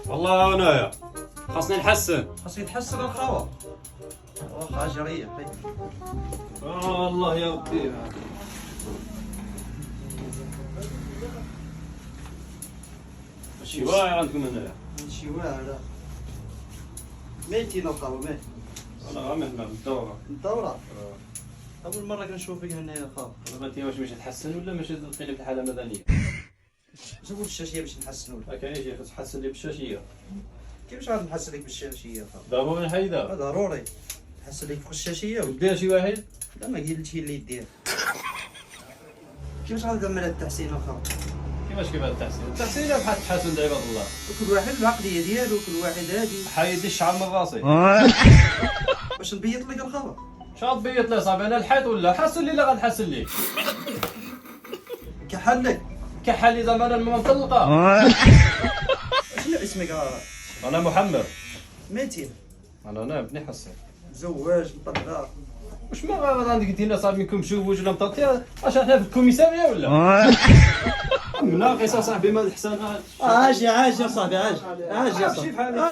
والله هنايا خاصني نحسن. خاص يتحسن الخاوة. واخا جريح. الله يا ودي. شي واعي عندكم هنايا. شي واعر. ميتين الخاوة ميت. انا غامض بالدورة. الدورة. أول مرة كنشوفك هنا يا خاوة. دابا انت واش باش تحسن ولا باش تبقيني في الحالة المدنية؟ جابوا الشاشية باش نحسنوا لك. ما كاينش خاص تحسن لي بالشاشية. كيفاش غادي نحسن لك بالشاشية يا خاوة؟ دابا من حيدها. ضروري. نحسن لك فوق الشاشية وديها شي واحد. لا ما قلتش اللي يدير. كيفاش غادي نعمل هاد التحسين يا خاوة؟ كيفاش التحسين؟ التحسين بحال التحسن عباد الله. وكل واحد العقلية ديالو كل واحد هادي. حيد لي الشعر من راسي. باش نبيض لك الخاوة. شاط بيط لي صاحبي انا الحيط ولا حسن لي لا غنحسن لي. كحل لك. كحل لي زعما انا مطلقة. شنو اسمك؟ انا محمد. ميتين. انا نعم بني حسن. مزواج مطلقة. واش ما غادي عندك انت ناس منكم مشوج ولا مطلقتي اش احنا في الكوميساريه ولا؟ ناقص صاحبي ما الحسنات. عاش يا صاحبي عاش يا صاحبي.